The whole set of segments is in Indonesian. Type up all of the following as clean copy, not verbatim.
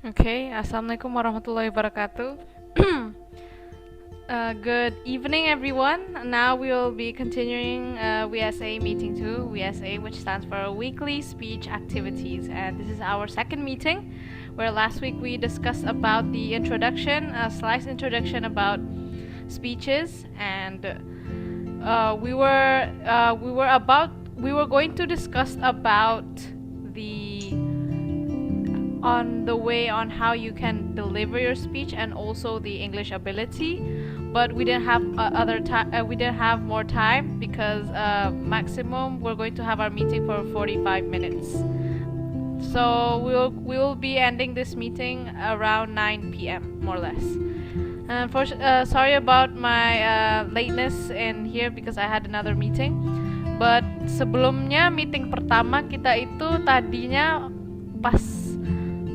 Okay, Assalamualaikum warahmatullahi wabarakatuh. Good evening, everyone. Now we will be continuing WSA meeting 2, WSA, which stands for Weekly Speech Activities. And this is our second meeting, where last week we discussed about the introduction, a slight introduction about speeches, and we were going to discuss about the on the way on how you can deliver your speech and also the English ability, but we didn't have we didn't have more time because maximum we're going to have our meeting for 45 minutes. So we will be ending this meeting around 9 p.m. more or less. Sorry about my lateness in here because I had another meeting. But sebelumnya meeting pertama kita itu tadinya pas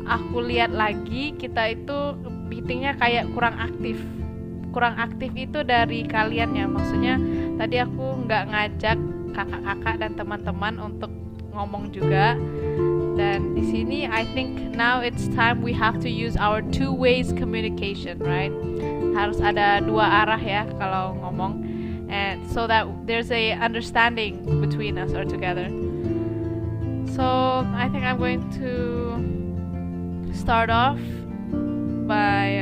aku lihat lagi kita itu meetingnya kayak kurang aktif. Kurang aktif itu dari kalian ya, maksudnya tadi aku nggak ngajak kakak-kakak dan teman-teman untuk ngomong juga. Dan di sini I think now it's time we have to use our two ways communication, right? Harus ada dua arah ya kalau ngomong, and so that there's a understanding between us or together. So I think I'm going to start off by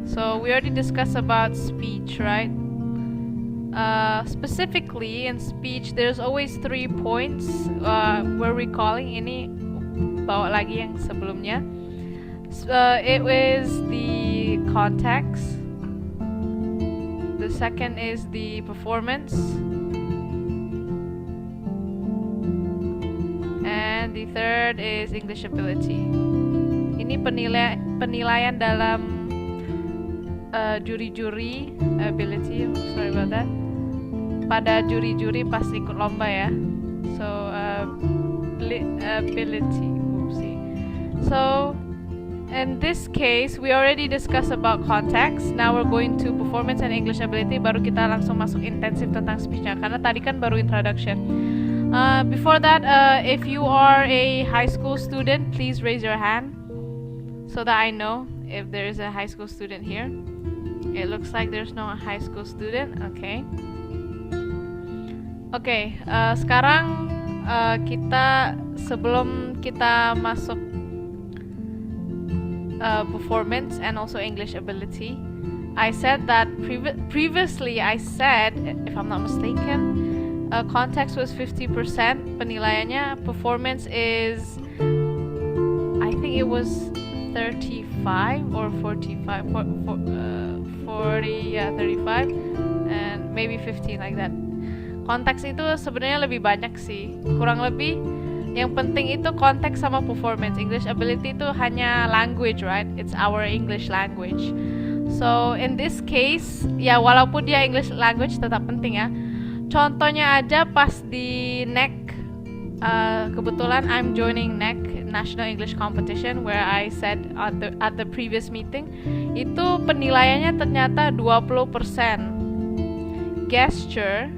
so we already discussed about speech, right? Specifically in speech there's always 3 points. We're recalling ini bawa lagi yang sebelumnya. It is the context, the second is the performance, and the third is English ability. Ini penilaian dalam juri-juri ability, sorry about that, pada juri-juri pas ikut lomba ya. So ability, oopsie. So in this case we already discussed about context. Now we're going to performance and English ability. Baru kita langsung masuk intensif tentang speechnya karena tadi kan baru introduction. Before that, if you are a high school student, please raise your hand so that I know if there is a high school student here. It looks like there's no high school student. Okay, sekarang kita sebelum kita masuk performance and also English ability, I said that previously I said, if I'm not mistaken, context was 50% penilaiannya, performance is, I think it was 35 or 45, 40, yeah, 35 and maybe 15 like that. Konteks itu sebenarnya lebih banyak sih, kurang lebih yang penting itu konteks sama performance. English ability itu hanya language, right? It's our English language. So in this case, ya walaupun dia English language tetap penting ya. Contohnya aja pas di NEC, kebetulan I'm joining NEC, National English Competition, where I said at the previous meeting, itu penilaiannya ternyata 20%, gesture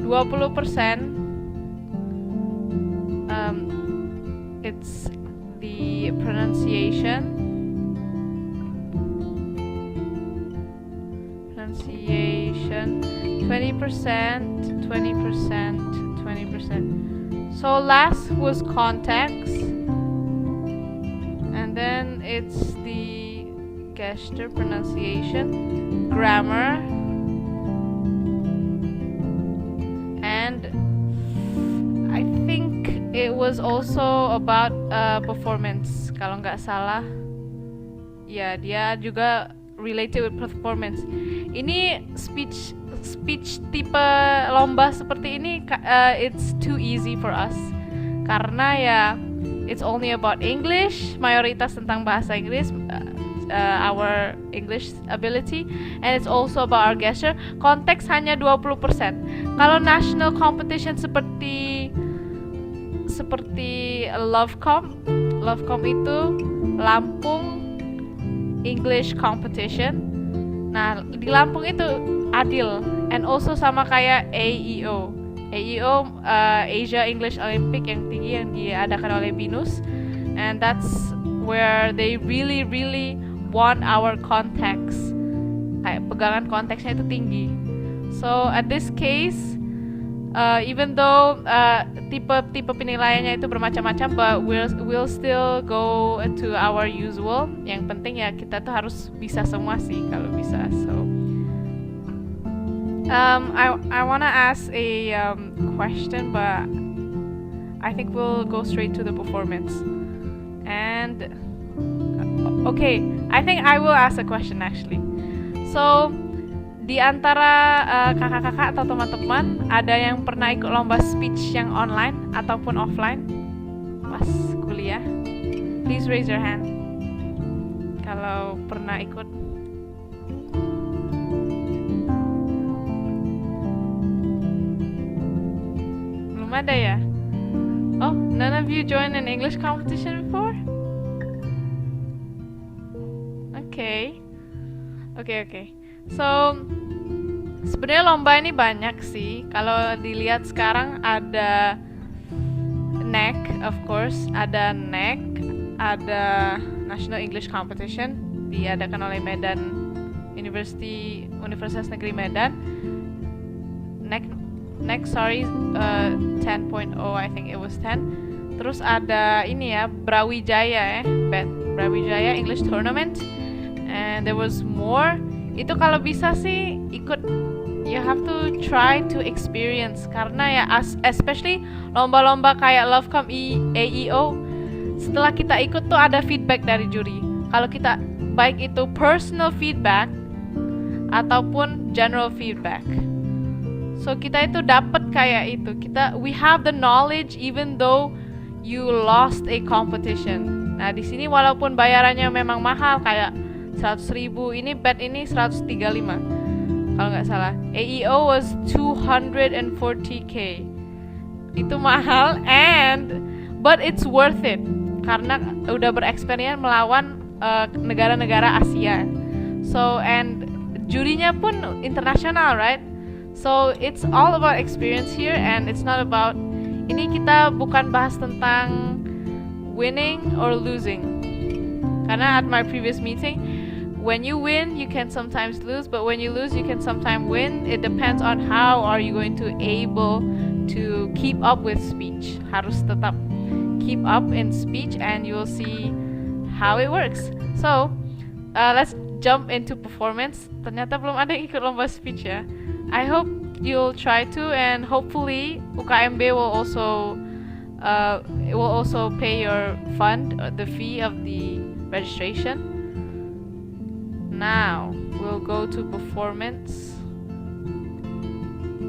20%, it's the pronunciation 20%. So last was context, and then it's the gesture, pronunciation, grammar, and I think it was also about performance. Kalau nggak salah, ya dia juga related with performance. Ini speech tipe lomba seperti ini, it's too easy for us karena ya it's only about English, mayoritas tentang bahasa Inggris, our English ability, and it's also about our gesture. Konteks hanya 20%. Kalau national competition seperti Lovecom itu Lampung English competition. Nah, di Lampung itu adil, and also sama kayak AEO, Asia English Olympic yang tinggi yang diadakan oleh BINUS, and that's where they really want our context, kayak pegangan konteksnya itu tinggi. So at this case, even though tipe penilaiannya itu bermacam-macam, but we'll still go to our usual. Yang penting ya kita tuh harus bisa semua sih kalau bisa. So I wanna ask a question, but I think we'll go straight to the performance. And okay, I think I will ask a question actually. So di antara kakak-kakak atau teman-teman, ada yang pernah ikut lomba speech yang online ataupun offline pas kuliah? Please raise your hand kalau pernah ikut. Belum ada ya? Oh, none of you joined an English competition before? Okay. So sebenarnya lomba ini banyak sih. Kalau dilihat sekarang ada NEC, of course, ada NEC, ada National English Competition diadakan oleh Medan Universitas Negeri Medan. NEC 10.0, I think it was 10. Terus ada ini ya, Brawijaya Brawijaya English Tournament. And there was more. Itu kalau bisa sih ikut, you have to try to experience, karena ya especially lomba-lomba kayak Lovecom AEO, setelah kita ikut tuh ada feedback dari juri. Kalau kita baik itu personal feedback ataupun general feedback, so kita itu dapat kayak itu, we have the knowledge even though you lost a competition. Nah di sini walaupun bayarannya memang mahal kayak 100.000, ini bet ini 135 kalau nggak salah. AEO was 240k. Itu mahal, but it's worth it karena udah bereksperience melawan negara-negara Asia. So and jurinya pun internasional, right? So it's all about experience here, and it's not about, ini kita bukan bahas tentang winning or losing. Karena at my previous meeting, when you win, you can sometimes lose, but when you lose, you can sometimes win. It depends on how are you going to able to keep up with speech. Harus tetap keep up in speech, and you will see how it works. So, let's jump into performance. Ternyata belum ada yang ikut lomba speech ya. I hope you'll try to, and hopefully UKMB will also pay your fund, the fee of the registration. Now we'll go to performance.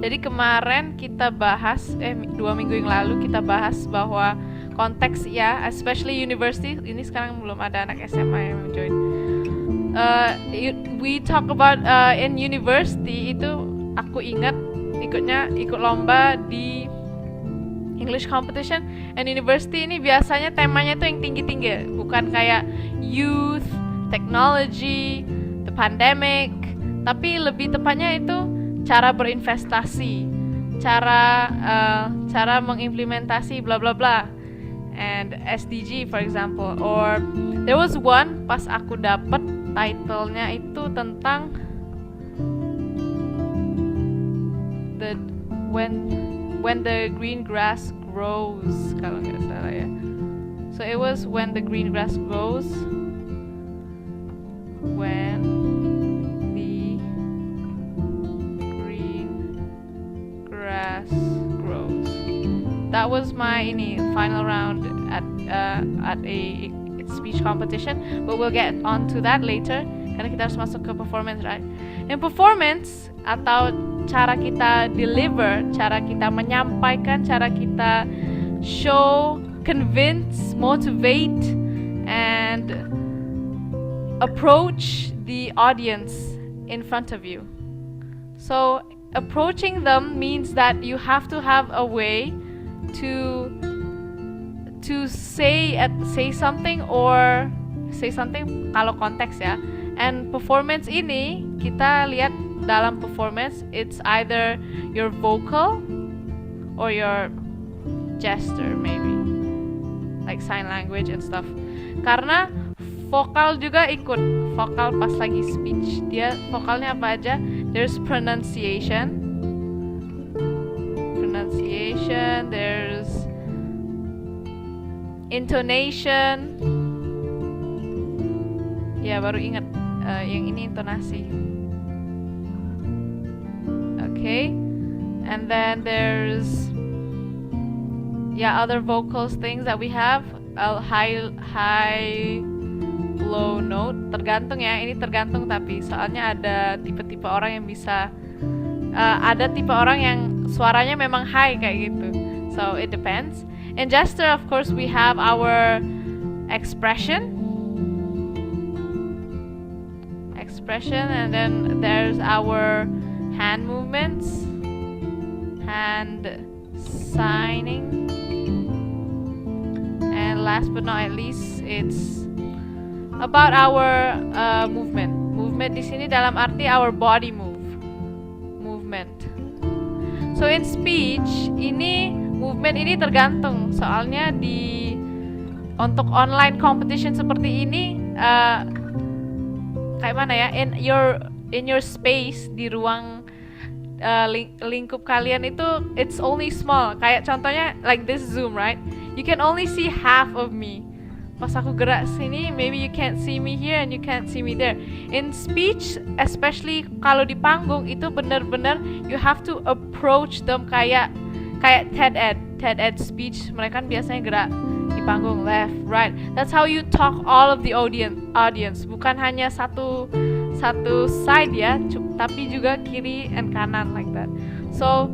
Jadi kemarin kita bahas 2 minggu yang lalu kita bahas bahwa konteks ya, especially university, ini sekarang belum ada anak SMA yang join. We talk about in university itu, aku ingat ikut lomba di English competition, and university ini biasanya temanya tuh yang tinggi-tinggi, bukan kayak youth, technology, the pandemic, tapi lebih tepatnya itu cara berinvestasi, cara mengimplementasi bla bla bla, and SDG for example. Or there was one pas aku dapet title-nya itu tentang when the green grass grows, kalau nggak salah ya. So it was when the green grass grows, when the green grass grows. That was my final round at a speech competition, but we'll get on to that later karena kita harus masuk ke performance, right? In performance atau cara kita deliver, cara kita menyampaikan, cara kita show, convince, motivate, and approach the audience in front of you. So approaching them means that you have to have a way to say something kalau konteks ya. And performance ini kita lihat dalam performance, it's either your vocal or your gesture, maybe like sign language and stuff. karena vokal juga ikut. Vokal pas lagi speech, dia vokalnya apa aja? There's pronunciation, there's intonation. Ya baru ingat, yang ini intonasi. Okay, and then there's other vocals things that we have. High, low note, tergantung ya. Ini tergantung, tapi soalnya ada tipe-tipe orang yang bisa, ada tipe orang yang suaranya memang high kayak gitu. So it depends. In gesture, of course, we have our expression, and then there's our hand movements, hand signing, and last but not least, it's about our movement. Movement di sini dalam arti our body movement. So in speech ini movement ini tergantung, soalnya untuk online competition seperti ini kayak mana ya, in your space, di ruang lingkup kalian itu it's only small. Kayak contohnya like this Zoom, right? You can only see half of me. Pas aku gerak sini, maybe you can't see me here and you can't see me there. In speech, especially kalau di panggung, itu benar-benar you have to approach them kayak TED Ed speech. Mereka kan biasanya gerak di panggung left, right. That's how you talk all of the audience. Bukan hanya satu side ya, tapi juga kiri and kanan like that. So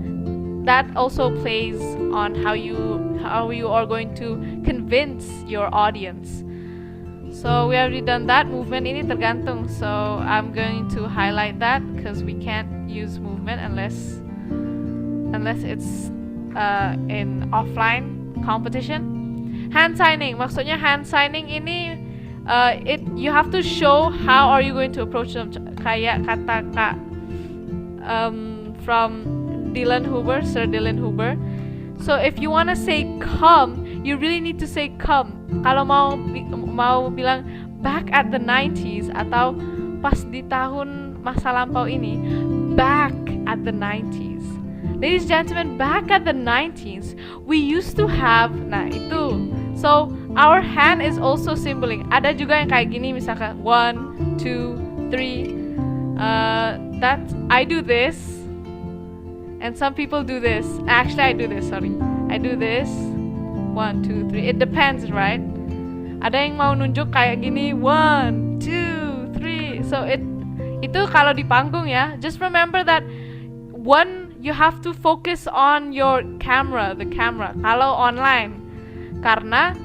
that also plays on how you are going to convince your audience. So we already done that. Movement ini tergantung. So I'm going to highlight that because we can't use movement unless it's in offline competition. Hand signing, maksudnya hand signing ini you have to show how are you going to approach them. Kayak kata Kak from Sir Dylan Huber. So if you wanna say come, you really need to say come. Kalau mau bilang back at the 90s atau pas di tahun masa lampau ini, back at the 90s. Ladies and gentlemen, back at the 90s, we used to have, nah itu. So our hand is also symboling. Ada juga yang kayak gini, misalkan 1, 2, 3. That I do this, and some people do this. Actually, I do this. Sorry, I do this. 1, 2, 3. It depends, right? Ada yang mau nunjuk kayak gini, 1, 2, 3. So itu kalau di panggung ya. Just remember that you have to focus on your the camera. Kalau online, karena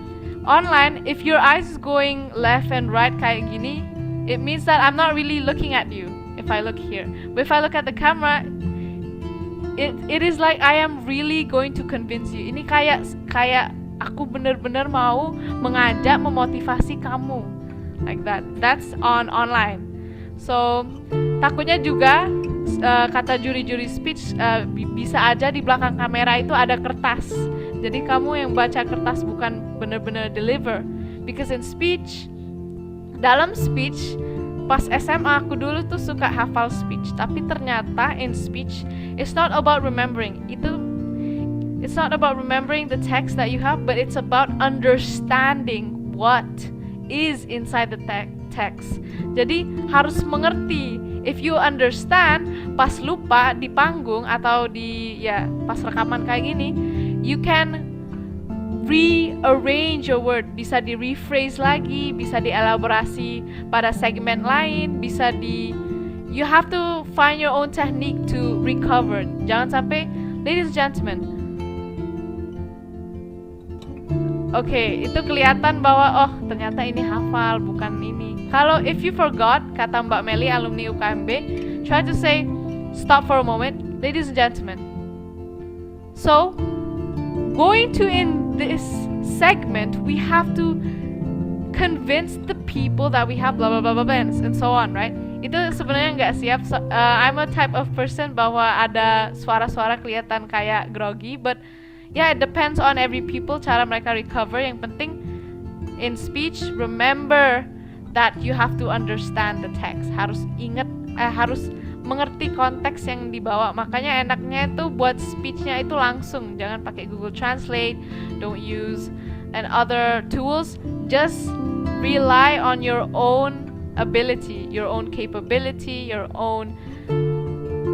online, if your eyes is going left and right kayak gini, it means that I'm not really looking at you. If I look here, but if I look at the camera, it is like I am really going to convince you. Ini kayak aku bener-bener mau mengajak, memotivasi kamu, like that. That's on online. So takutnya juga kata juri-juri speech, bisa aja di belakang kamera itu ada kertas. Jadi kamu yang baca kertas, bukan bener-bener deliver. Because in speech, dalam speech, pas SMA aku dulu tuh suka hafal speech, tapi ternyata in speech it's not about remembering. It's not about remembering the text that you have, but it's about understanding what is inside the text. Jadi harus mengerti. If you understand, pas lupa di panggung atau pas rekaman kayak gini, you can rearrange your word, bisa di rephrase lagi, bisa dielaborasi pada segmen lain, you have to find your own technique to recover. Jangan sampai, ladies and gentlemen, itu kelihatan bahwa ternyata ini hafal, bukan ini. Kalau if you forgot, kata Mbak Meli, alumni UKMB, try to say stop for a moment, ladies and gentlemen. So going to in this segment, we have to convince the people that we have blah blah blah blah and so on, right? Itu sebenarnya nggak siap. I'm a type of person bahwa ada suara-suara kelihatan kayak groggy, but it depends on every people, cara mereka recover. Yang penting in speech, remember that you have to understand the text. Harus mengerti konteks yang dibawa. Makanya enaknya itu buat speechnya itu langsung, jangan pakai Google Translate, don't use and other tools. Just rely on your own ability, your own capability, your own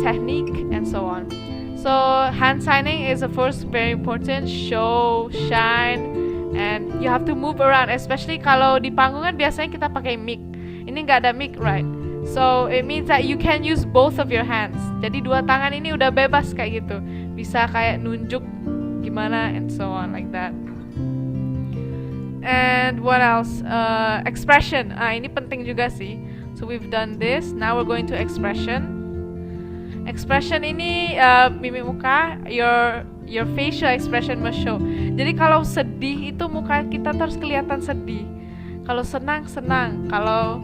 technique, and so on. So hand signing is of course very important. Show, shine, and you have to move around. Especially kalau di panggung kan biasanya kita pakai mic. Ini nggak ada mic, right? So it means that you can use both of your hands. Jadi dua tangan ini udah bebas kayak gitu. Bisa kayak nunjuk gimana and so on like that. And what else? Expression. Ini penting juga sih. So we've done this. Now we're going to expression. Expression ini mimik muka, your facial expression must show. Jadi kalau sedih itu muka kita terus kelihatan sedih. Kalau senang. Kalau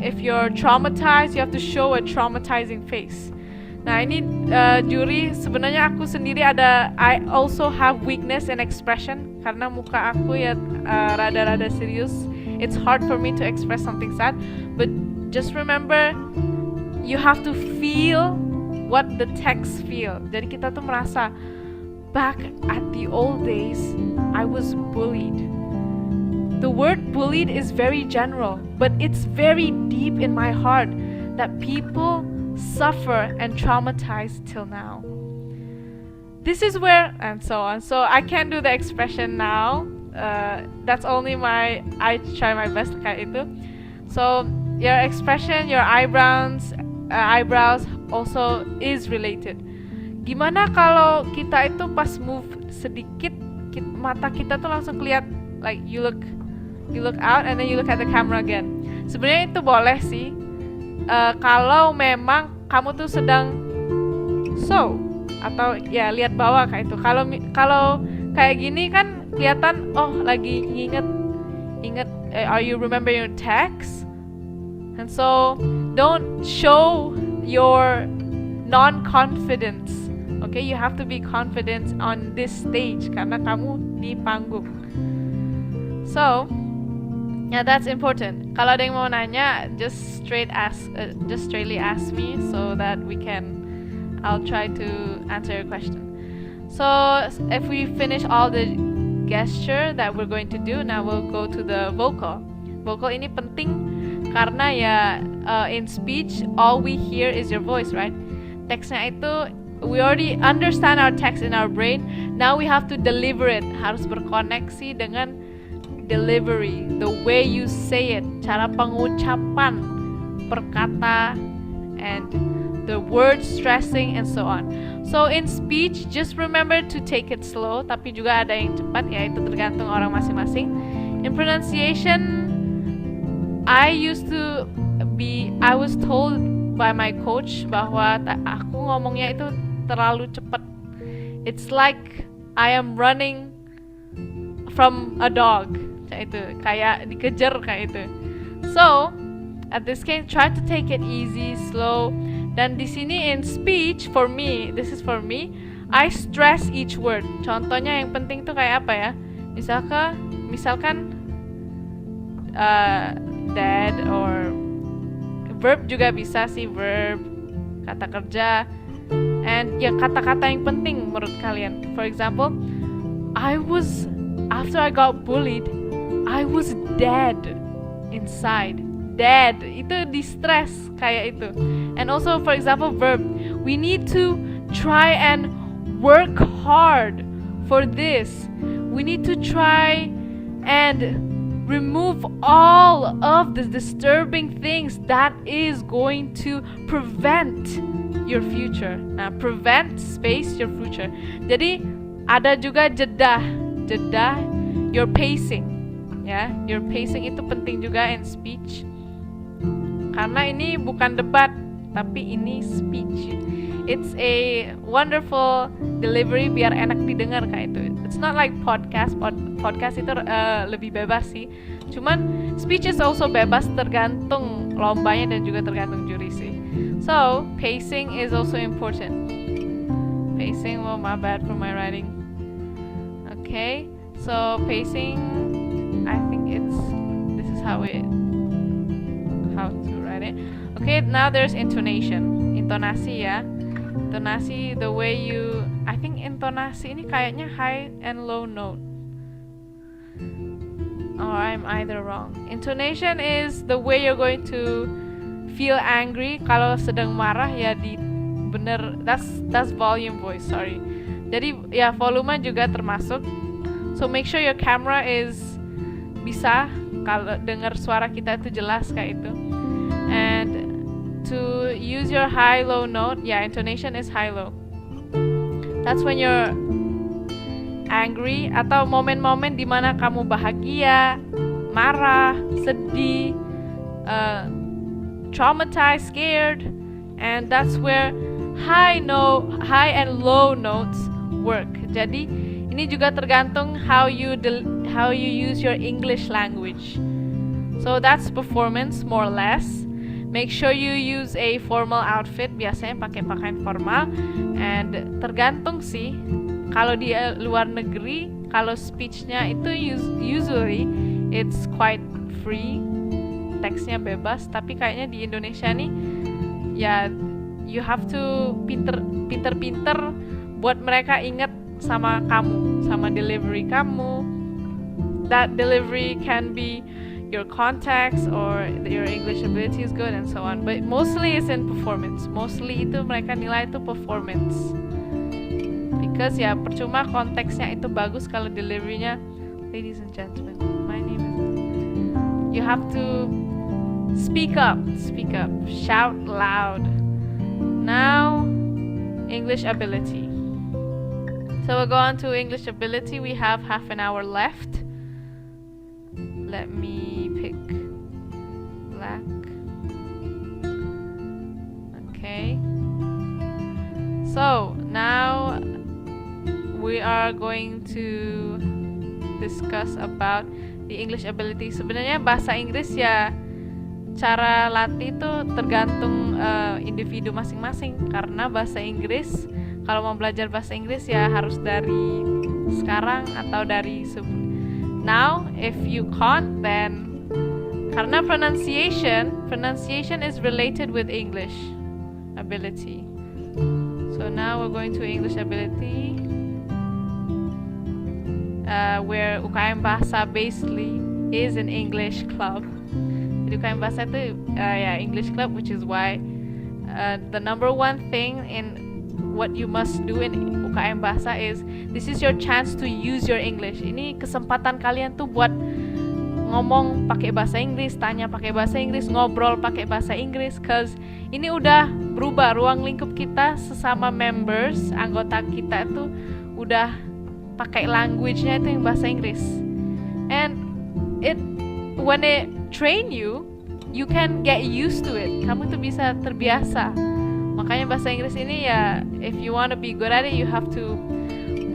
if you're traumatized, you have to show a traumatizing face. Nah ini juri, sebenarnya aku sendiri I also have weakness in expression karena muka aku ya rada-rada serius. It's hard for me to express something sad, but just remember you have to feel what the text feel. Jadi kita tuh merasa back at the old days I was bullied. The word bullied is very general, but it's very deep in my heart that people suffer and traumatize till now. This is where, and so on. So I can't do the expression now. That's only I try my best kayak itu. So your expression, your eyebrows also is related. Gimana kalau kita itu pas move sedikit, mata kita tuh langsung kelihat, like you look out and then you look at the camera again. Sebenarnya itu boleh sih. Kalau memang kamu tuh sedang atau ya lihat bawah kayak itu. Kalau kayak gini kan kelihatan lagi inget are you remember your text? And so don't show your non-confidence. Okay, you have to be confident on this stage karena kamu di panggung. So yeah, that's important. Kalau ada yang mau nanya, just straightly ask me so that I'll try to answer your question. So if we finish all the gesture that we're going to do, now we'll go to the vocal. Vocal ini penting karena ya in speech all we hear is your voice, right? Teksnya itu we already understand our text in our brain. Now we have to deliver it. Harus berkoneksi dengan delivery, the way you say it, cara pengucapan perkata, and the word stressing and so on. So in speech, just remember to take it slow, tapi juga ada yang cepat, ya itu tergantung orang masing-masing. In pronunciation, I was told by my coach bahwa aku ngomongnya itu terlalu cepat. It's like I am running from a dog. Kayak dikejar kayak itu. So at this case, try to take it easy, slow. Dan di sini in speech, this is for me, I stress each word. Contohnya yang penting tuh kayak apa ya? Misalkan dead or verb juga bisa sih, verb, kata kerja, and ya kata-kata yang penting menurut kalian. For example, after I got bullied, I was dead inside. Dead, itu distress kayak itu. And also for example verb, we need to try and work hard for this. We need to try and remove all of the disturbing things that is going to prevent your future. Nah, prevent space your future. Jadi ada juga jeda, your pacing. Ya, your pacing itu penting juga in speech. Karena ini bukan debat, tapi ini speech. It's a wonderful delivery biar enak didengar kayak itu. It's not like podcast. Podcast itu lebih bebas sih. Cuman speech is also bebas, tergantung lombanya dan juga tergantung juri sih. So pacing is also important. Pacing, my bad for my writing. Okay, so pacing. I think this is how to write it. Okay, now there's intonation. Intonasi ya. Intonasi, the way you, I think intonasi ini kayaknya high and low note. Or I'm either wrong. Intonation is the way you're going to feel angry. Kalau sedang marah ya that's volume voice, sorry. Jadi ya volume juga termasuk. So make sure your camera is bisa kalau dengar suara kita itu jelas kayak itu. And to use your high low note, intonation is high low. That's when you're angry atau momen-momen dimana kamu bahagia, marah, sedih, traumatized, scared, and that's where high and low notes work. Jadi ini juga tergantung how you use your English language. So that's performance more or less. Make sure you use a formal outfit, biasanya pakai pakaian formal, and tergantung sih. Kalau di luar negeri, kalau speech-nya itu usually it's quite free, teksnya bebas. Tapi kayaknya di Indonesia nih, ya you have to pinter-pinter buat mereka ingat sama kamu, sama delivery kamu. That delivery can be your context or your English ability is good and so on. But mostly it's in performance. Mostly itu mereka nilai itu performance. Because ya percuma konteksnya itu bagus kalau deliverynya, ladies and gentlemen, my name is. You have to speak up, shout loud. Now, English ability. So we'll go on to English ability. We have half an hour left. Let me pick black. Okay. So now we are going to discuss about the English ability. Sebenarnya bahasa Inggris ya cara latih itu tergantung individu masing-masing, karena bahasa Inggris kalau mau belajar bahasa Inggris ya harus dari sekarang atau dari now. If you can't, then karena pronunciation is related with English ability. So now we're going to English ability, where UKM Bahasa basically is an English club. Jadi UKM Bahasa itu English club, which is why the number one thing in what you must do in UKM Bahasa is this is your chance to use your English. Ini kesempatan kalian tuh buat ngomong pakai bahasa Inggris, tanya pakai bahasa Inggris, ngobrol pakai bahasa Inggris, cause ini udah berubah ruang lingkup kita sesama members, anggota kita itu udah pakai language-nya itu yang bahasa Inggris. And when it train you can get used to it. Kamu tuh bisa terbiasa. Makanya bahasa Inggris ini ya, if you want to be good at it, you have to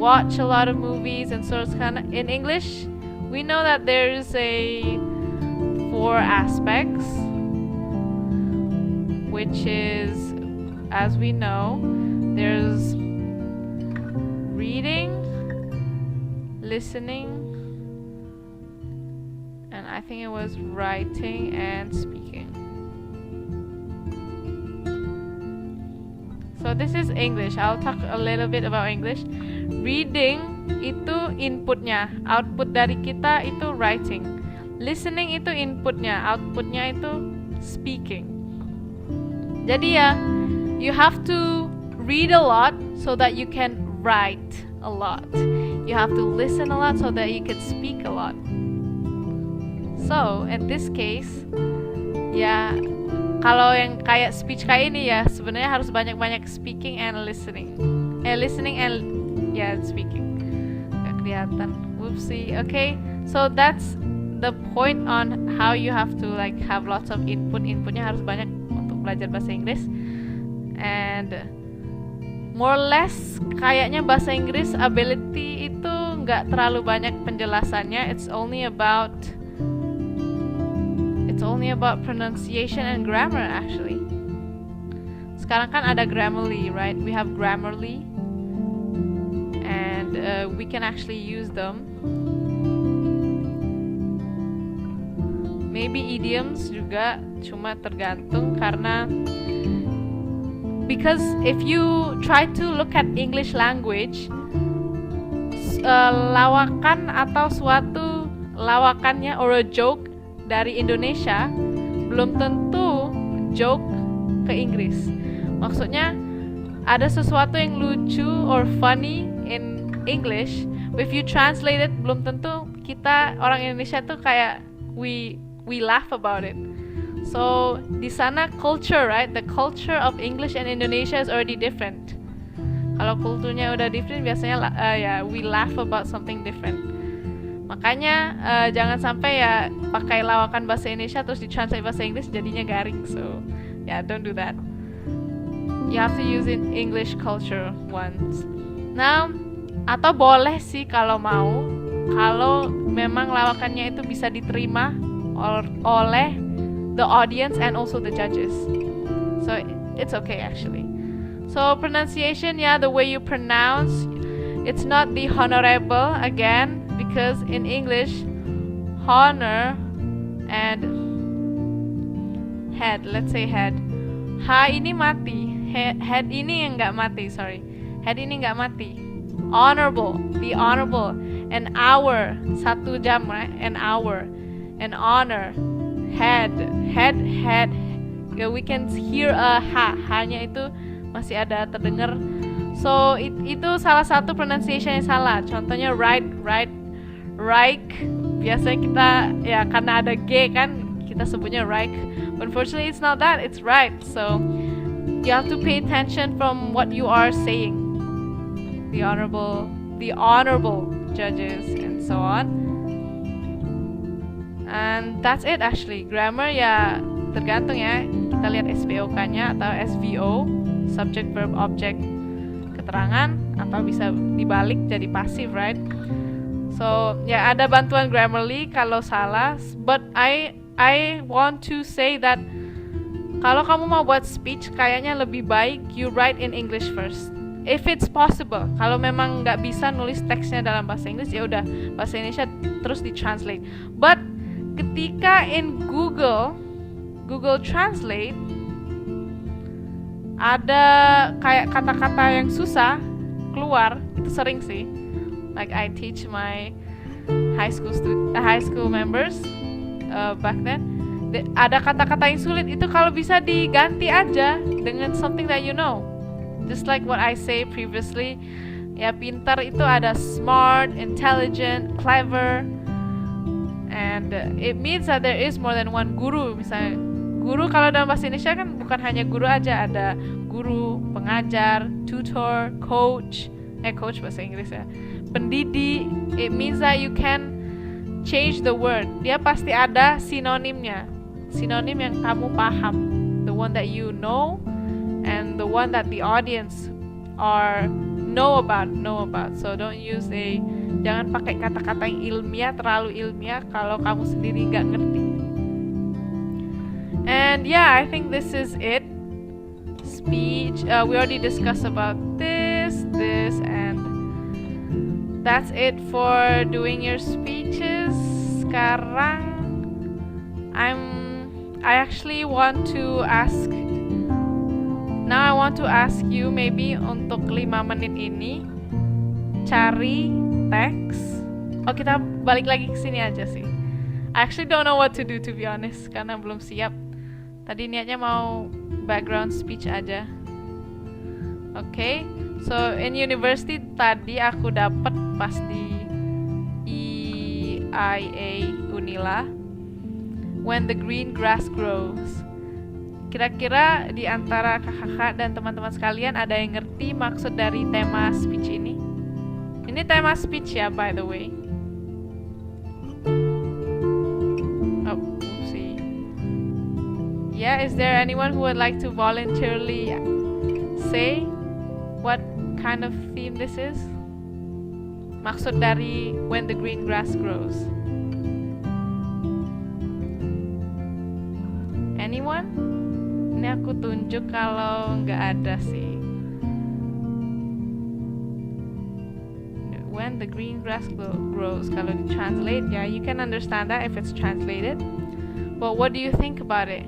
watch a lot of movies and sort of in English. We know that there's 4 aspects, which is, as we know, there's reading, listening, and I think it was writing and speaking. So this is English. I'll talk a little bit about English. Reading itu inputnya, output dari kita itu writing. Listening itu inputnya, outputnya itu speaking. Jadi ya, you have to read a lot so that you can write a lot. You have to listen a lot so that you can speak a lot. So, in this case, ya kalau yang kayak speech kayak ini ya sebenarnya harus banyak-banyak speaking and listening. Listening and speaking. Gak kelihatan. Whoopsie. Okay. So that's the point on how you have to have lots of input. Inputnya harus banyak untuk belajar bahasa Inggris. And more or less kayaknya bahasa Inggris ability itu nggak terlalu banyak penjelasannya. It's only about pronunciation and grammar actually. Sekarang kan ada Grammarly, right? We have Grammarly, and we can actually use them. maybe idioms juga, cuma tergantung karena because if you try to look at English language, lawakan atau suatu lawakannya or a joke dari Indonesia belum tentu joke ke Inggris. Maksudnya ada sesuatu yang lucu or funny in English, if you translate it belum tentu kita orang Indonesia tuh kayak we laugh about it. So di sana culture, right? The culture of English and Indonesia is already different. Kalau kulturnya udah different, biasanya we laugh about something different. Makanya jangan sampai ya pakai lawakan bahasa Indonesia terus ditranslate bahasa Inggris jadinya garing. So don't do that. You have to use it English culture once. Now, atau boleh sih kalau mau, kalau memang lawakannya itu bisa diterima oleh the audience and also the judges. So it's okay actually. So pronunciation, the way you pronounce, it's not the honorable again, because in English, honor and head, let's say head. Ha ini mati, head ini yang nggak mati, sorry. Head ini nggak mati. Honorable, the honorable. An hour, 1 jam, right? An hour. An honor. Head. We can hear a ha-nya itu masih ada terdengar. So itu salah satu pronunciation yang salah. Contohnya right. Biasanya kita karena ada G kan kita sebutnya right. But unfortunately it's not that, it's right. So you have to pay attention from what you are saying. The honorable judges and so on. And that's it actually. Grammar tergantung ya. Kita lihat SVOK-nya atau SVO, subject verb object keterangan, atau bisa dibalik jadi pasif, right? So ada bantuan Grammarly kalau salah, but I want to say that kalau kamu mau buat speech kayaknya lebih baik you write in English first. If it's possible. Kalau memang nggak bisa nulis teksnya dalam bahasa Inggris, ya udah bahasa Indonesia terus di-translate. But ketika in Google Translate ada kayak kata-kata yang susah keluar, itu sering sih. Like I teach my high school members back then. Ada kata-kata yang sulit, itu kalau bisa diganti aja dengan something that you know. Just like what I say previously, pintar itu ada smart, intelligent, clever, and it means that there is more than one guru. Misalnya guru kalau dalam bahasa Indonesia kan bukan hanya guru aja, ada guru, pengajar, tutor, coach bahasa Inggris ya, pendidik. It means that you can change the word. Dia pasti ada sinonimnya, sinonim yang kamu paham, the one that you know and the one that the audience know about. So don't use jangan pakai kata-kata yang ilmiah, terlalu ilmiah kalau kamu sendiri nggak ngerti. And I think this is it. Speech, we already discussed about this, and that's it for doing your speeches. Sekarang I actually want to ask. Now I want to ask you, maybe untuk 5 menit ini cari teks. Kita balik lagi ke sini aja sih. I actually don't know what to do, to be honest, karena belum siap. Tadi niatnya mau background speech aja. So in university tadi aku dapat pas di EIA Unila, when the green grass grows. Kira-kira di antara kakak dan teman-teman sekalian ada yang ngerti maksud dari tema speech ini? Ini tema speech ya, by the way. Oopsie. Is there anyone who would like to voluntarily say what kind of theme this is? Maksud dari when the green grass grows. Anyone? Ini aku tunjuk kalau nggak ada sih. When the green grass grows. Kalau di translate, you can understand that if it's translated. But what do you think about it?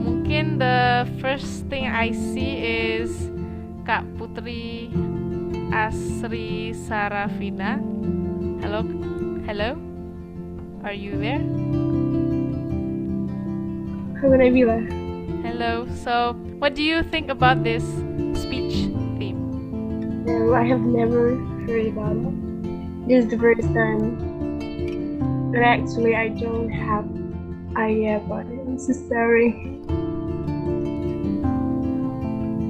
Mungkin the first thing I see is Kak Putri Asri Sarafina. Hello, hello, are you there? Halo Nabila. Hello. So, what do you think about this speech theme? No, I have never heard about it. This is the first time. But actually, I don't have idea about it. I'm so sorry.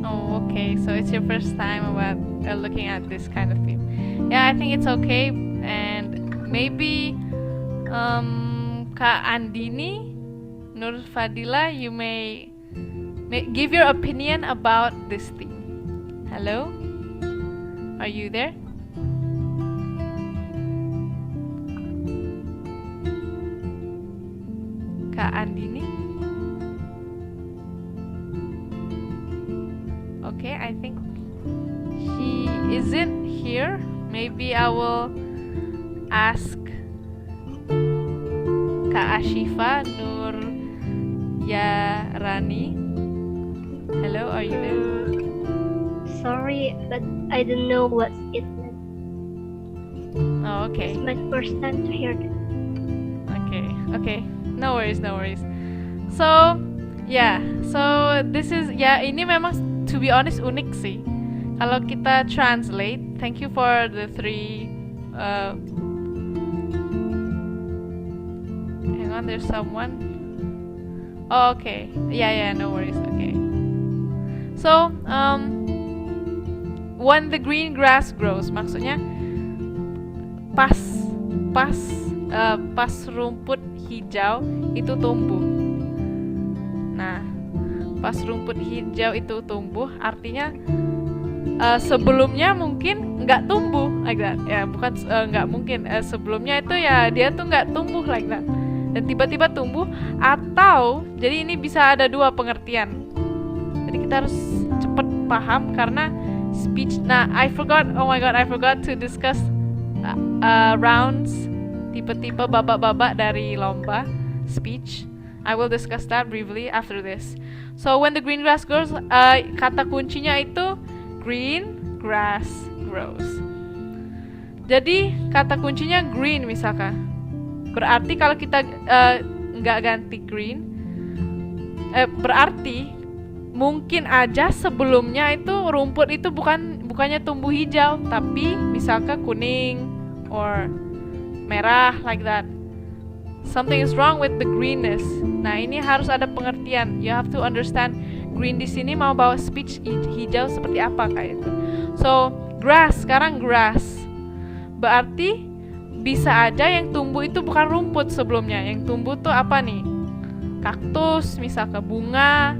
Oh, okay. So it's your first time about looking at this kind of theme. Yeah, I think it's okay. And maybe Kak Andini, Nur Fadila, you may give your opinion about this theme. Hello? Are you there? Kak Andini? Okay, I think she isn't here. Maybe I will ask Kak Ashifa Nur Yarani. Hello, are you there? Sorry, but I don't know what it meant. Oh, okay. It's my first time to hear that. Okay. No worries. So, yeah. So, this is, ya, ini memang to be honest unik sih. Kalau kita translate, thank you for the three hang on, there's someone. Oh, okay. Yeah, no worries. Okay. So, when the green grass grows, maksudnya pas rumput hijau itu tumbuh. Nah, pas rumput hijau itu tumbuh, artinya sebelumnya mungkin nggak tumbuh like that. Ya, bukan nggak mungkin. Sebelumnya itu ya dia tuh nggak tumbuh like that. Dan tiba-tiba tumbuh, atau jadi ini bisa ada dua pengertian. Jadi kita harus cepet paham karena speech. Nah, oh my god, I forgot to discuss rounds, tipe-tipe babak-babak dari lomba speech. I will discuss that briefly after this. So when the green grass grows, kata kuncinya itu green grass grows. Jadi kata kuncinya green misalkan. Berarti kalau kita nggak ganti green, berarti mungkin aja sebelumnya itu rumput itu bukannya tumbuh hijau, tapi misalkan kuning or merah like that. Something is wrong with the greenness. Nah, ini harus ada pengertian. You have to understand green di sini mau bawa speech hijau seperti apa kayak itu. So, grass, sekarang grass. Berarti bisa aja yang tumbuh itu bukan rumput sebelumnya. Yang tumbuh tuh apa nih? Kaktus, misalkan bunga,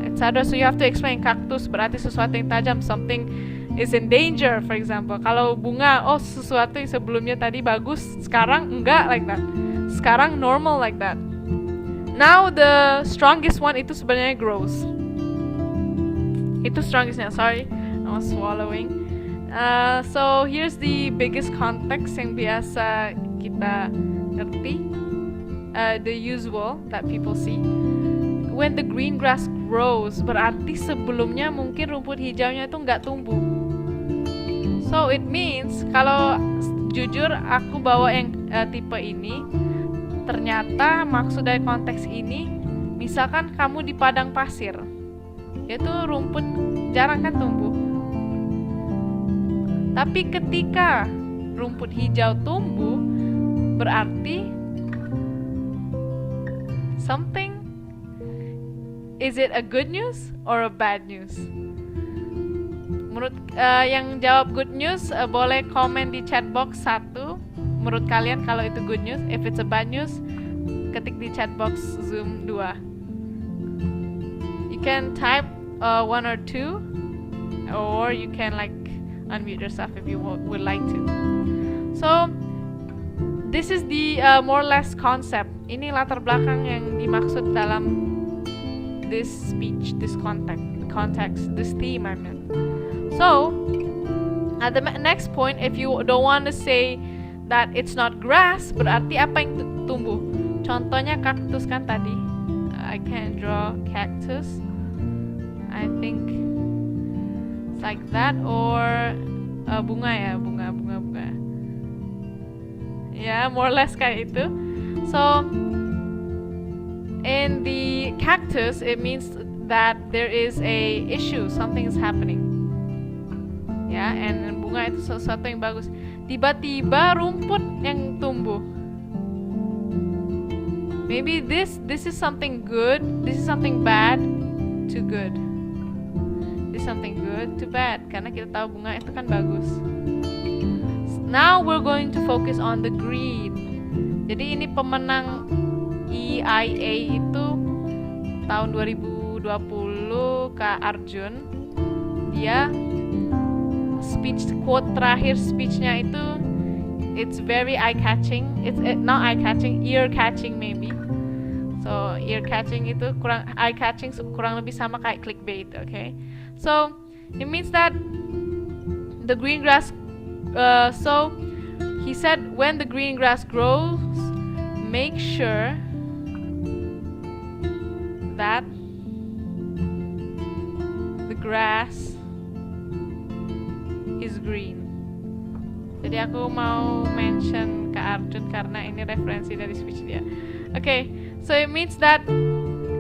etc. So you have to explain. Kaktus berarti sesuatu yang tajam, something is in danger, for example. Kalau bunga, oh sesuatu yang sebelumnya tadi bagus, sekarang enggak like that. Sekarang normal like that. Now the strongest one itu sebenarnya grows. Itu strongestnya. Sorry, I was swallowing. So here's the biggest context yang biasa kita ngerti. The usual that people see. When the green grass grows, berarti sebelumnya mungkin rumput hijaunya itu nggak tumbuh. So it means, kalau jujur aku bawa yang tipe ini, ternyata maksud dari konteks ini, misalkan kamu di padang pasir, itu rumput jarang kan tumbuh. Tapi ketika rumput hijau tumbuh, berarti something. Is it a good news or a bad news? Menurut yang jawab good news, boleh komen di chat box 1. Menurut kalian kalau itu good news. If it's a bad news, ketik di chat box Zoom 2. You can type 1 or 2, or you can like unmute yourself if you would like to. So this is the more or less concept. Ini latar belakang yang dimaksud dalam this speech, this context, this theme I meant. So, at the next point, if you don't want to say that it's not grass, berarti apa yang tumbuh? Contohnya kaktus kan tadi. I can draw cactus. I think it's like that, or bunga ya, bunga. Ya, more or less kayak itu. So in the cactus, it means that there is a issue, something is happening. Ya, and bunga itu sesuatu yang bagus. Tiba-tiba rumput yang tumbuh. Maybe this is something good, this is something bad to good. This is something good to bad, karena kita tahu bunga itu kan bagus. Now we're going to focus on the green. Jadi ini pemenang EIA itu tahun 2020, Kak Arjun. Dia speech quote terakhir speechnya itu, it's very eye catching. It's not eye catching, ear catching maybe. So ear catching itu kurang, eye catching kurang lebih sama kayak clickbait, okay? So it means that the green grass. So he said, when the green grass grows, make sure that the grass is green. Jadi aku mau mention Kak Arjun karena ini referensi dari speech dia. Okay, so it means that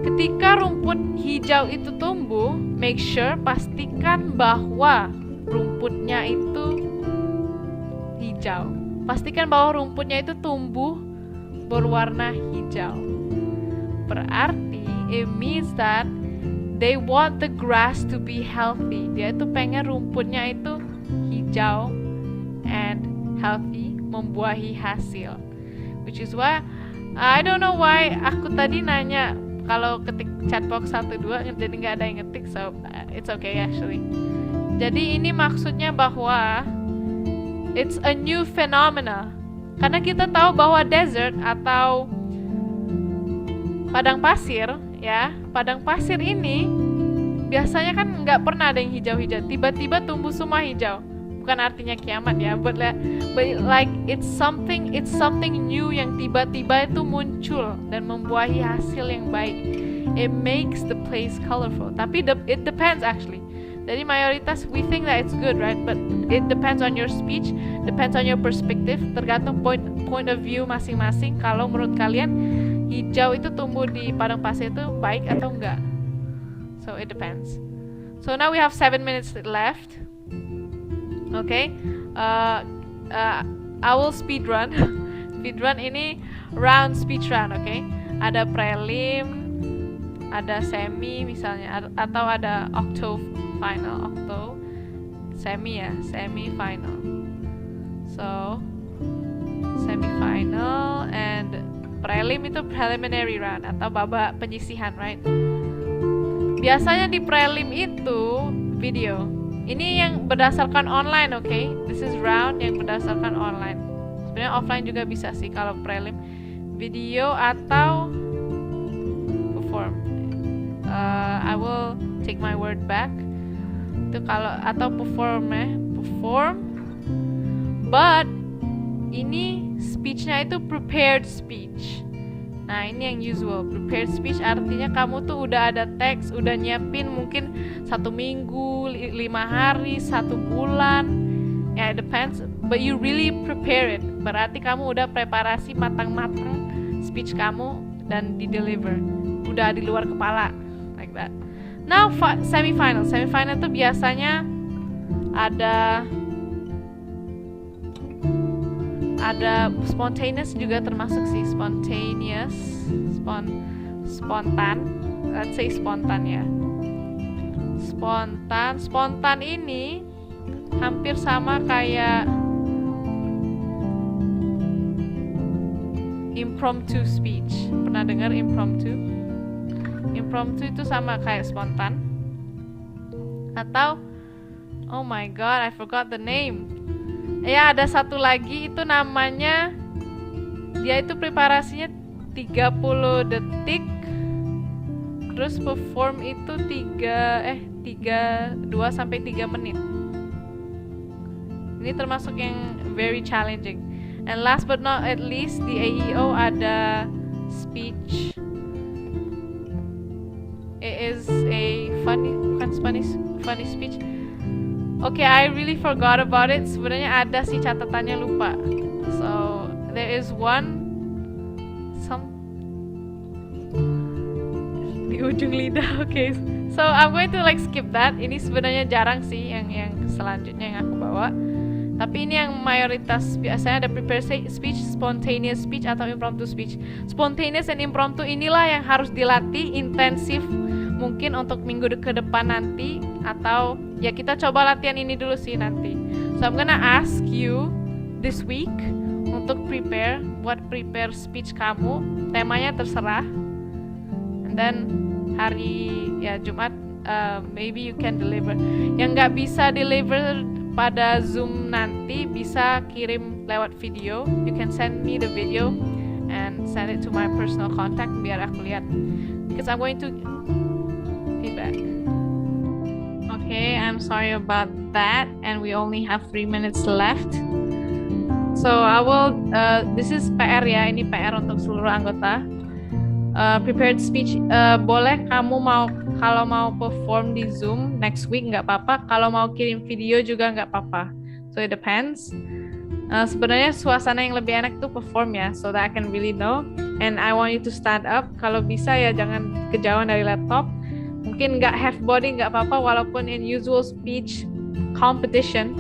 ketika rumput hijau itu tumbuh, make sure, pastikan bahwa rumputnya itu hijau. Pastikan bahwa rumputnya itu tumbuh berwarna hijau. Berarti it means that they want the grass to be healthy. Dia itu pengen rumputnya itu hijau and healthy, membuahi hasil. Which is why I don't know why aku tadi nanya kalau ketik chatbox 12 jadi nggak ada yang ngetik, so it's okay actually. Jadi ini maksudnya bahwa it's a new phenomena. Karena kita tahu bahwa desert atau padang pasir, ya, padang pasir ini biasanya kan nggak pernah ada yang hijau-hijau. Tiba-tiba tumbuh semua hijau. Bukan artinya kiamat ya, but like it's something new yang tiba-tiba itu muncul dan membuahi hasil yang baik. It makes the place colorful. Tapi it depends actually. Jadi mayoritas we think that it's good, right? But it depends on your speech, depends on your perspective, tergantung point of view masing-masing. Kalau menurut kalian hijau itu tumbuh di padang pasir itu baik atau enggak? So it depends. So now we have 7 minutes left. Okay, I will speed run. Speed run ini round speech run, okay? Ada prelim, ada semi misalnya, atau ada octo final, octo semi ya, semi final. So semi final and prelim itu preliminary run atau babak penyisihan, right? Biasanya di prelim itu video. Ini yang berdasarkan online, okay? This is round yang berdasarkan online. Sebenarnya offline juga bisa sih kalau prelim. Video atau perform. I will take my word back. Itu kalau atau perform ya, perform. But ini speech-nya itu prepared speech. Nah, ini yang usual. Prepared speech artinya kamu tuh udah ada teks, udah nyiapin mungkin 1 minggu, 5 hari, 1 bulan. Ya, it depends. But you really prepare it. Berarti kamu udah preparasi matang-matang speech kamu dan di-deliver. Udah di luar kepala. Like that. Now, semi-final. Semi-final tuh biasanya ada spontaneous juga termasuk sih, spontaneous, spontan, let's say spontan ya. Spontan ini hampir sama kayak impromptu speech. Pernah dengar impromptu? Impromptu itu sama kayak spontan. Atau oh my god, I forgot the name. Ya, ada satu lagi itu namanya, dia itu preparasinya 30 detik. Terus perform itu 2 sampai 3 menit. Ini termasuk yang very challenging. And last but not at least, di AEO ada speech. It is a funny speech. Okay, I really forgot about it. Sebenarnya ada sih catatannya, lupa. So there is di ujung lidah. Okay, so I'm going to like skip that. Ini sebenarnya jarang sih yang selanjutnya yang aku bawa. Tapi ini yang mayoritas biasanya ada prepared speech, spontaneous speech, atau impromptu speech. Spontaneous and impromptu inilah yang harus dilatih intensif mungkin untuk minggu ke depan nanti, atau ya kita coba latihan ini dulu sih nanti. So I'm gonna ask you this week untuk prepare speech kamu. Temanya terserah. And then hari ya Jumat maybe you can deliver. Yang nggak bisa deliver pada Zoom nanti bisa kirim lewat video. You can send me the video and send it to my personal contact biar aku lihat, because I'm going to feedback. Okay, I'm sorry about that, and we only have 3 minutes left. So I will this is PR ya, ini PR untuk seluruh anggota. Prepared speech boleh kamu kalau mau perform di Zoom next week nggak apa-apa, kalau mau kirim video juga nggak apa-apa, so it depends. Sebenarnya suasana yang lebih enak tuh perform ya, so that I can really know, and I want you to stand up. Kalau bisa ya jangan kejauhan dari laptop, mungkin nggak half body nggak apa-apa, walaupun in usual speech competition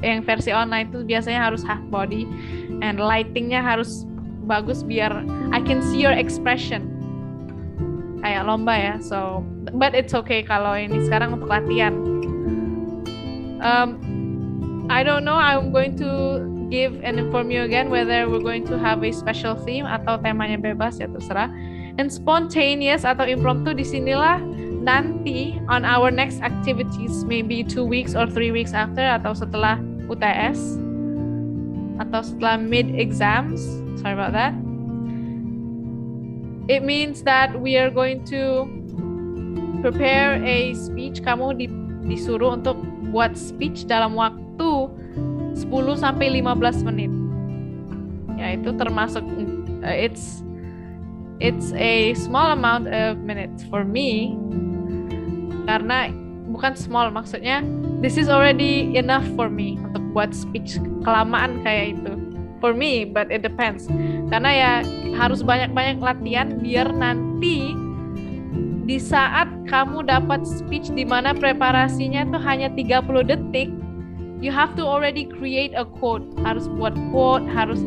yang versi online tuh biasanya harus half body, and lightingnya harus bagus biar I can see your expression, kayak lomba ya. So but it's okay kalau ini sekarang untuk latihan. I don't know, I'm going to give and inform you again whether we're going to have a special theme atau temanya bebas, ya terserah. And spontaneous atau impromptu disinilah nanti on our next activities, maybe 2 weeks or 3 weeks after, atau setelah UTS atau setelah mid exams. Sorry about that. It means that we are going to prepare a speech. Kamu disuruh untuk buat speech dalam waktu 10 sampai 15 menit. Ya, itu termasuk it's a small amount of minutes for me. Karena bukan small, maksudnya this is already enough for me untuk buat speech kelamaan kayak itu. For me, but it depends. Karena ya harus banyak-banyak latihan biar nanti di saat kamu dapat speech di mana preparasinya tuh hanya 30 detik, you have to already create a quote. Harus buat quote, harus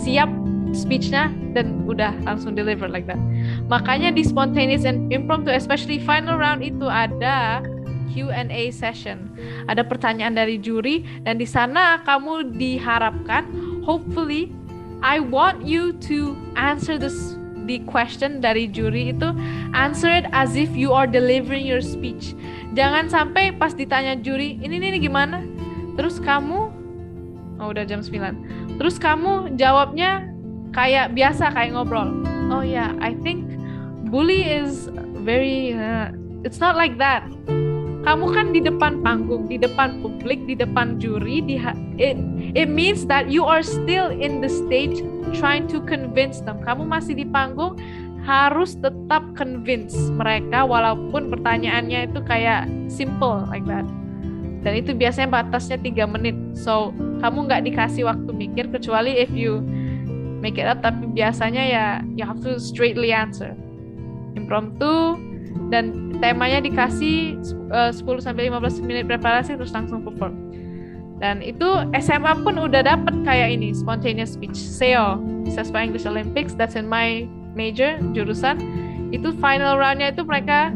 siap speech-nya, dan udah langsung deliver like that. Makanya di spontaneous and impromptu, especially final round, itu ada Q&A session. Ada pertanyaan dari juri, dan di sana kamu diharapkan, hopefully, I want you to answer the question dari juri itu, answer it as if you are delivering your speech. Jangan sampai pas ditanya juri, ini gimana? Terus kamu, udah jam 9. Terus kamu jawabnya kayak biasa, kayak ngobrol. Oh yeah, I think bully is very, it's not like that. Kamu kan di depan panggung, di depan publik, di depan juri. It means that you are still in the stage trying to convince them. Kamu masih di panggung, harus tetap convince mereka walaupun pertanyaannya itu kayak simple like that. Dan itu biasanya batasnya 3 menit. So, kamu nggak dikasih waktu mikir kecuali if you make it up, tapi biasanya ya you have to straightly answer. Impromptu, dan temanya dikasih 10-15 menit preparasi terus langsung perform. Dan itu SMA pun udah dapet kayak ini, spontaneous speech. SEO, Sespa English Olympics, that's in my major, jurusan. Itu final roundnya itu mereka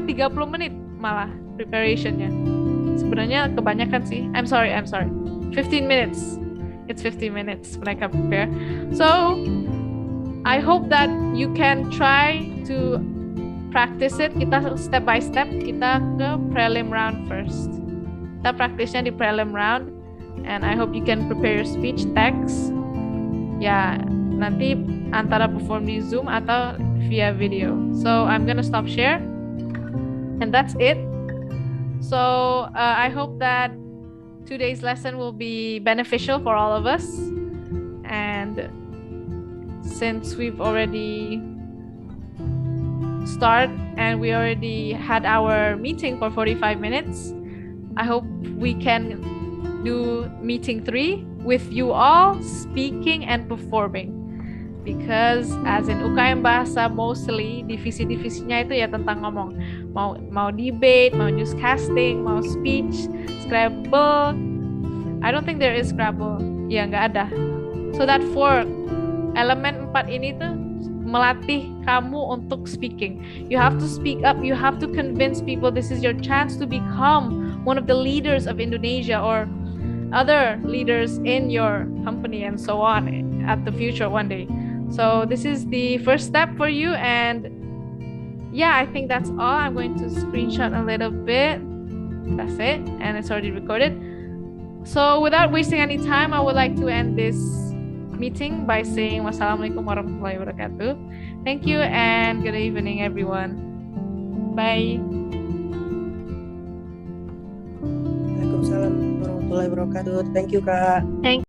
30 menit malah preparationnya. Sebenarnya kebanyakan sih. I'm sorry. 15 minutes. It's 15 minutes mereka prepare. So, I hope that you can try to practice it. Kita step by step, kita ke prelim round first. Kita praktisnya di prelim round, and I hope you can prepare your speech text. Ya, nanti antara perform di Zoom atau via video. So, I'm gonna stop share. And that's it. So, I hope that today's lesson will be beneficial for all of us. And since we've already start and we already had our meeting for 45 minutes. I hope we can do meeting 3 with you all speaking and performing. Because as in UKM Bahasa mostly divisi-divisinya itu ya tentang ngomong. Mau debate, mau newscasting, mau speech, Scrabble. I don't think there is Scrabble. Ya nggak ada. So that 4 elemen 4 ini tuh melatih kamu untuk speaking. You have to speak up. You have to convince people this is your chance to become one of the leaders of Indonesia or other leaders in your company and so on at the future one day. So this is the first step for you, and yeah, I think that's all. I'm going to screenshot a little bit. That's it, and it's already recorded. So without wasting any time, I would like to end this meeting by saying wassalamualaikum warahmatullahi wabarakatuh. Thank you and good evening everyone. Bye. Waalaikumsalam warahmatullahi wabarakatuh. Thank you, Kak. Thank